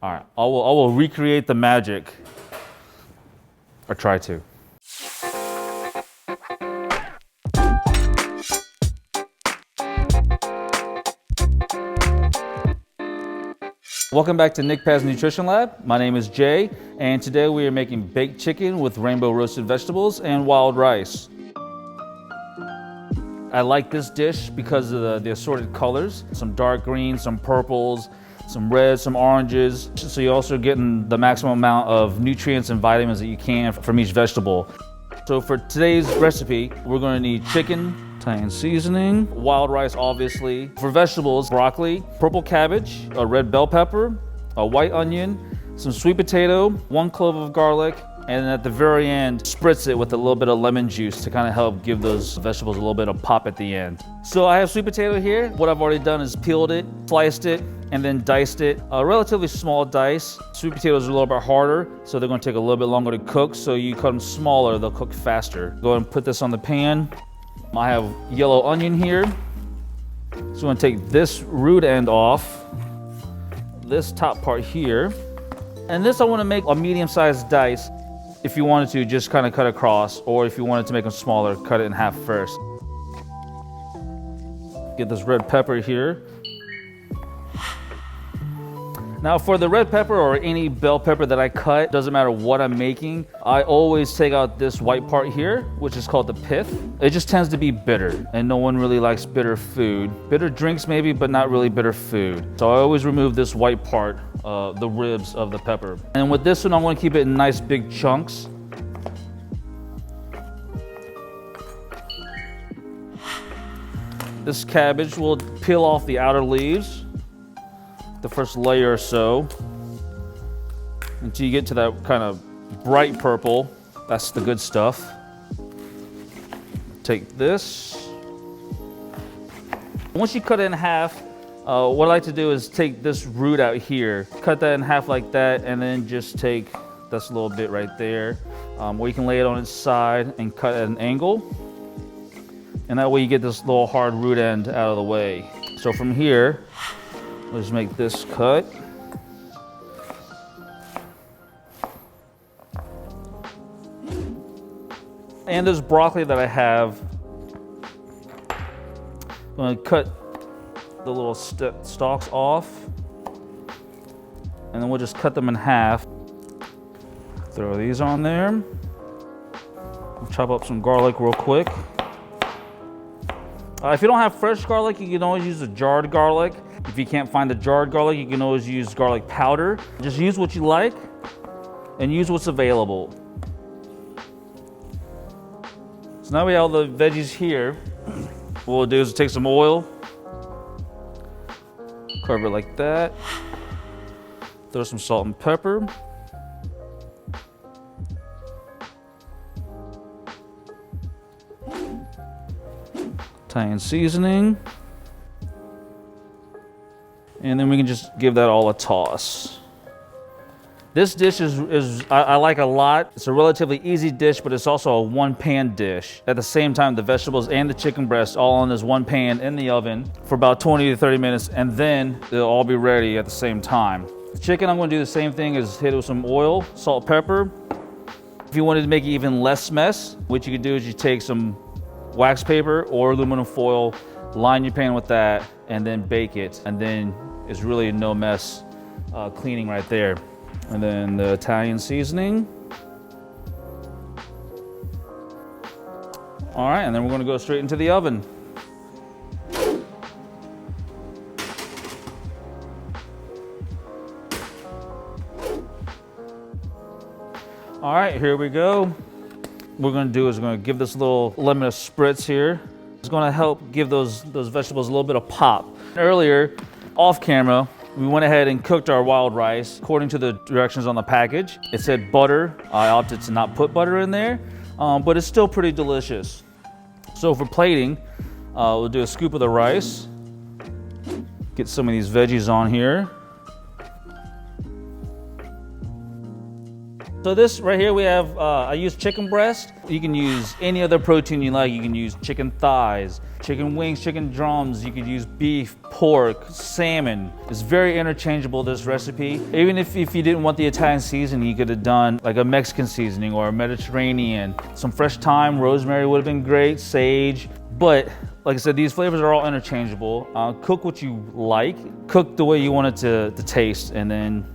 All right, I will recreate the magic, or try to. Welcome back to NCHPAD's Nutrition Lab. My name is Jay, and today we are making baked chicken with rainbow roasted vegetables and wild rice. I like this dish because of the assorted colors, some dark greens, some purples, some reds, some oranges. So you're also getting the maximum amount of nutrients and vitamins that you can from each vegetable. So for today's recipe, we're going to need chicken, Italian seasoning, wild rice obviously. For vegetables, broccoli, purple cabbage, a red bell pepper, a white onion, some sweet potato, 1 clove of garlic, and at the very end, spritz it with a little bit of lemon juice to kind of help give those vegetables a little bit of pop at the end. So I have sweet potato here. What I've already done is peeled it, sliced it, and then diced it. A relatively small dice. Sweet potatoes are a little bit harder, so they're gonna take a little bit longer to cook. So you cut them smaller, they'll cook faster. Go ahead and put this on the pan. I have yellow onion here. So I'm gonna take this root end off, this top part here. And this I wanna make a medium-sized dice. If you wanted to, just kind of cut across, or if you wanted to make them smaller, cut it in half first. Get this red pepper here. Now for the red pepper or any bell pepper that I cut, doesn't matter what I'm making, I always take out this white part here, which is called the pith. It just tends to be bitter, and no one really likes bitter food. Bitter drinks maybe, but not really bitter food. So I always remove this white part, the ribs of the pepper. And with this one, I'm gonna keep it in nice big chunks. This cabbage will peel off the outer leaves, the first layer or so, until you get to that kind of bright purple. That's the good stuff. Take this. Once you cut it in half, what I like to do is take this root out here, cut that in half like that, and then just take this little bit right there, where you can lay it on its side and cut at an angle. And that way you get this little hard root end out of the way. So from here, let's make this cut. And this broccoli that I have, I'm gonna cut the little stalks off, and then we'll just cut them in half. Throw these on there. We'll chop up some garlic real quick. If you don't have fresh garlic, you can always use a jarred garlic. If you can't find the jarred garlic, you can always use garlic powder. Just use what you like and use what's available. So now we have all the veggies here. What we'll do is take some oil, cover it like that, throw some salt and pepper. Italian seasoning. And then we can just give that all a toss. This dish I like a lot. It's a relatively easy dish, but it's also a one-pan dish. At the same time, the vegetables and the chicken breast all on this one pan in the oven for about 20 to 30 minutes, and then they'll all be ready at the same time. The chicken, I'm gonna do the same thing, is hit it with some oil, salt, pepper. If you wanted to make it even less mess, what you could do is you take some wax paper or aluminum foil, line your pan with that, and then bake it. And then it's really no mess cleaning right there. And then the Italian seasoning. All right, and then we're gonna go straight into the oven. All right, here we go. What we're gonna do is we're gonna give this little lemon a spritz here. It's gonna help give those vegetables a little bit of pop. Earlier, off camera, we went ahead and cooked our wild rice according to the directions on the package. It said butter. I opted to not put butter in there, but it's still pretty delicious. So for plating, we'll do a scoop of the rice. Get some of these veggies on here. So this right here we have, I use chicken breast. You can use any other protein you like. You can use chicken thighs. chicken wings, chicken drums. You could use beef, pork, salmon. It's very interchangeable, this recipe. Even if you didn't want the Italian seasoning, you could have done like a Mexican seasoning or a Mediterranean. Some fresh thyme, rosemary would have been great, sage. But like I said, these flavors are all interchangeable. Cook what you like, cook the way you want it to taste, and then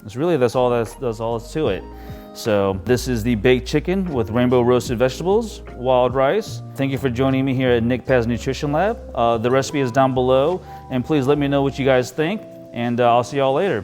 that's all that's to it. So this is the baked chicken with rainbow roasted vegetables, wild rice. Thank you for joining me here at NCHPAD's Nutrition Lab. The recipe is down below, and please let me know what you guys think, and I'll see y'all later.